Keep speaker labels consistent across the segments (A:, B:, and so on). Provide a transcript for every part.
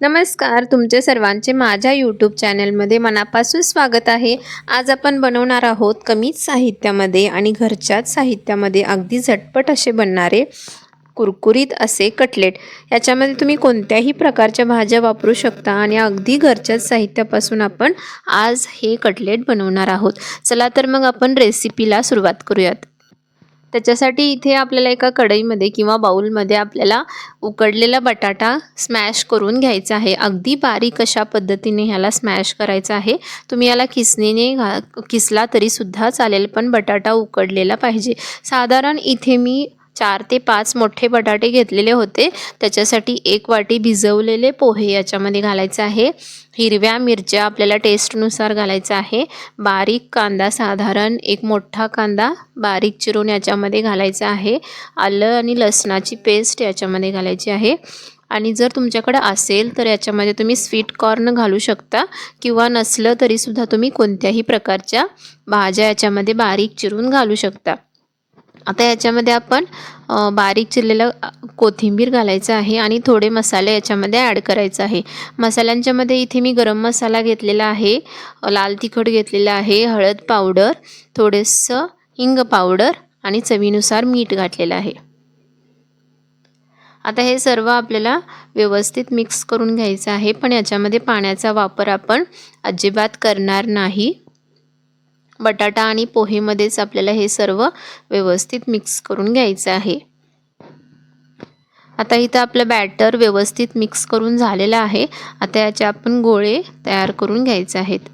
A: नमस्कार, तुमचे सर्वांचे माझ्या यूट्यूब चॅनलमध्ये मनापासून स्वागत आहे। आज आपण बनवणार आहोत कमीच साहित्यामध्ये आणि घरच्याच साहित्यामध्ये अगदी झटपट असे बनणारे कुरकुरीत असे कटलेट। याच्यामध्ये तुम्ही कोणत्याही प्रकारच्या भाज्या वापरू शकता आणि अगदी घरच्याच साहित्यापासून आपण आज हे कटलेट बनवणार आहोत। चला तर मग आपण रेसिपीला सुरुवात करूयात। त्याच्यासाठी इथे आपल्याला एका कढईमध्ये किंवा बाउलमध्ये आपल्याला उकडलेला बटाटा स्मॅश करून घ्यायचा आहे। अगदी बारीक अशा पद्धतीने ह्याला स्मॅश करायचा आहे। तुम्ही याला खिसणीने खिसला तरी सुद्धा चालेल, पण बटाटा उकडलेला पाहिजे। साधारण इथे मी 4 ते 5 मोठे बटाटे घेतलेले होते। त्याच्यासाठी 1 वाटी भिजवलेले पोहे याच्यामध्ये घालायचे आहे। हिरव्या मिरच्या आपल्याला टेस्टनुसार घालायचा आहे। बारीक कांदा, साधारण एक मोठा कांदा बारीक चिरून याच्यामध्ये घालायचा आहे। आलं आणि लसणाची पेस्ट याच्यामध्ये घालायची आहे। आणि जर तुमच्याकडे असेल तर याच्यामध्ये तुम्ही स्वीट कॉर्न घालू शकता, किंवा नसलं तरी सुद्धा तुम्ही कोणत्याही प्रकारच्या भाज्या याच्यामध्ये बारीक चिरून घालू शकता। आता याच्यामध्ये आपण बारीक चिरलेलं कोथिंबीर घालायचं आहे आणि थोडे मसाले याच्यामध्ये ॲड करायचे आहे। मसाल्यांच्यामध्ये इथे मी गरम मसाला घेतलेला आहे, लाल तिखट घेतलेला आहे, हळद पावडर, थोडंसं हिंग पावडर आणि चवीनुसार मीठ घातलेलं आहे। आता हे सर्व आपल्याला व्यवस्थित मिक्स करून घ्यायचं आहे, पण याच्यामध्ये पाण्याचा वापर आपण अजिबात करणार नाही। बटाटा आणि पोहेमध्येच आपल्याला हे सर्व व्यवस्थित मिक्स करून घ्यायचं आहे। आता इथं आपलं बॅटर व्यवस्थित मिक्स करून झालेलं आहे। आता याचे आपण गोळे तयार करून घ्यायचे आहेत।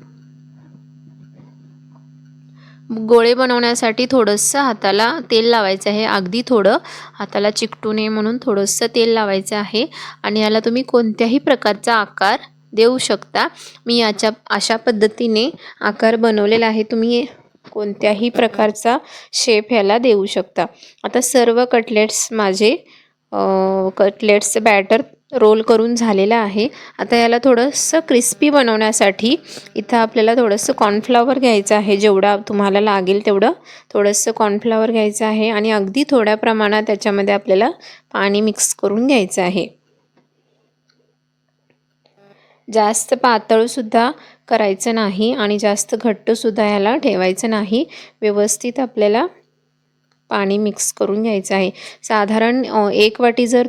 A: गोळे बनवण्यासाठी थोडंसं हाताला तेल लावायचं आहे, अगदी थोडं, हाताला चिकटू नये म्हणून थोडंसं तेल लावायचं आहे। आणि याला तुम्ही कोणत्याही प्रकारचा आकार देऊ शकता। मी याच्या अशा पद्धतीने आकार बनवलेला आहे, तुम्ही कोणत्याही प्रकारचा शेप ह्याला देऊ शकता। आता सर्व कटलेट्स माझे कटलेट्सचं बॅटर रोल करून झालेलं आहे। आता याला थोडंसं क्रिस्पी बनवण्यासाठी इथं आपल्याला थोडंसं कॉर्नफ्लॉवर घ्यायचं आहे। जेवढा तुम्हाला लागेल तेवढं थोडंसं कॉर्नफ्लॉवर घ्यायचं आहे आणि अगदी थोड्या प्रमाणात त्याच्यामध्ये आपल्याला पाणी मिक्स करून घ्यायचं आहे। जास्त पातळसुद्धा करायचं नाही आणि जास्त घट्टसुद्धा याला ठेवायचं नाही। व्यवस्थित आपल्याला पाणी मिक्स करून घ्यायचं आहे। साधारण 1 वाटी जर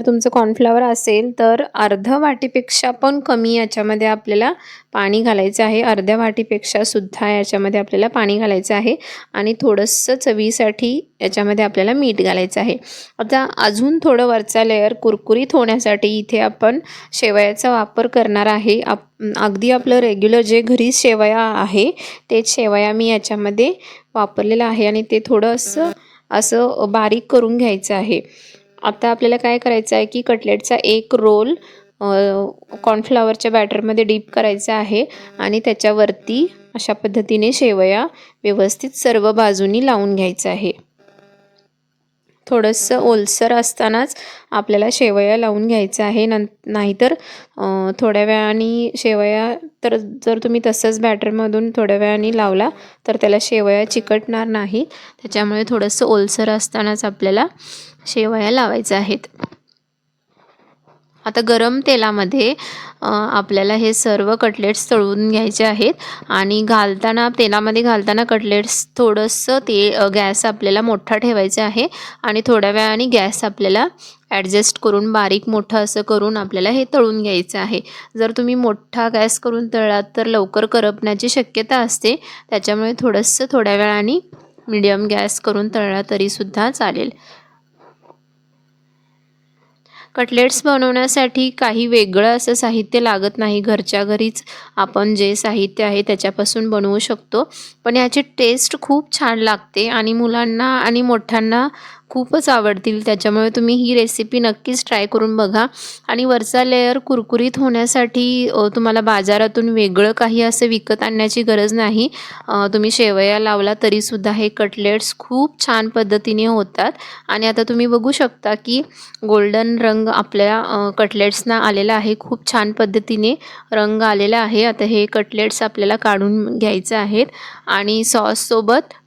A: तुमचं कॉर्नफ्लॉवर असेल तर अर्ध्या वाटीपेक्षा पण कमी याच्यामध्ये आपल्याला पाणी घालायचं आहे। अर्ध्या वाटीपेक्षा सुद्धा याच्यामध्ये आपल्याला पाणी घालायचं आहे आणि थोडंसं चवीसाठी याच्यामध्ये आपल्याला मीठ घालायचं आहे। आता अजून थोडं वरचा लेअर कुरकुरीत होण्यासाठी इथे आपण शेवयाचा वापर करणार आहे। अगदी आपलं रेग्युलर जे घरी शेवया आहे तेच शेवया मी याच्यामध्ये वापरलेलं आहे आणि ते थोडं असं बारीक करून घ्यायचं आहे। आता आपल्याला काय करायचं आहे की कटलेटचा एक रोल कॉर्नफ्लॉवरच्या बॅटरमध्ये डीप करायचा आहे आणि त्याच्यावरती अशा पद्धतीने शेवया व्यवस्थित सर्व बाजूनी लावून घ्यायचं आहे। थोडंसं ओलसर असतानाच आपल्याला शेवया लावून घ्यायचं आहे, नाहीतर थोड्या वेळाने शेवया तर जर तुम्ही तसंच बॅटरमधून थोड्या वेळाने लावला तर त्याला शेवया चिकटणार नाही। त्याच्यामुळे थोडंसं ओलसर असतानाच आपल्याला शेवया लावायच्या आहेत। आता गरम तेलामध्ये आपल्याला हे सर्व कटलेट्स तळून घ्यायचे आहेत आणि तेलामध्ये घालताना कटलेट्स थोडंसं गॅस आपल्याला मोठा ठेवायचा आहे आणि थोड्या वेळाने गॅस आपल्याला ॲडजस्ट करून बारीक मोठं असं करून आपल्याला हे तळून घ्यायचं आहे। जर तुम्ही मोठा गॅस करून तळलात तर लवकर करपण्याची शक्यता असते, त्याच्यामुळे थोड्या वेळाने मीडियम गॅस करून तळला तरीसुद्धा चालेल। कटलेट्स बनवण्यासाठी काही वेगळं असं साहित्य लागत नाही, घरच्या घरीच आपण जे साहित्य आहे त्याच्यापासून बनवू शकतो, पण याची टेस्ट खूप छान लागते आणि मुलांना आणि मोठ्यांना खूपच आवडतील। त्याच्यामुळे तुम्ही ही रेसिपी नक्कीच ट्राय करून बघा। आणि वरचा लेअर कुरकुरीत होण्यासाठी तुम्हाला बाजारातून वेगळं काही असं विकत आणण्याची गरज नाही। तुम्ही शेवया लावला तरीसुद्धा हे कटलेट्स खूप छान पद्धतीने होतात। आणि आता तुम्ही बघू शकता की गोल्डन रंग आपल्या कटलेट्सना आलेला आहे, खूप छान पद्धतीने रंग आलेला आहे। आता हे कटलेट्स आपल्याला काढून घ्यायचे आहेत आणि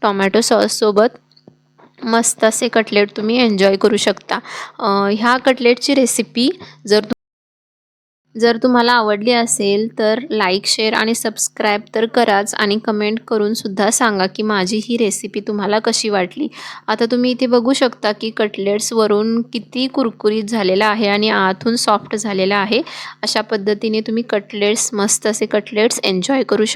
A: टोमॅटो सॉससोबत मस्त असे कटलेट तुम्ही एन्जॉय करू शकता। ह्या कटलेटची रेसिपी जर तुम्हाला आवडली असेल तर लाईक, शेअर आणि सबस्क्राईब तर कराच आणि कमेंट करून सुद्धा सांगा की माझी ही रेसिपी तुम्हाला कशी वाटली। आता तुम्ही इथे बघू शकता की कटलेट्स वरून किती कुरकुरीत झालेला आहे आणि आतून सॉफ्ट झालेला आहे। अशा पद्धतीने तुम्ही कटलेट्स, मस्त असे कटलेट्स एन्जॉय करू शकता।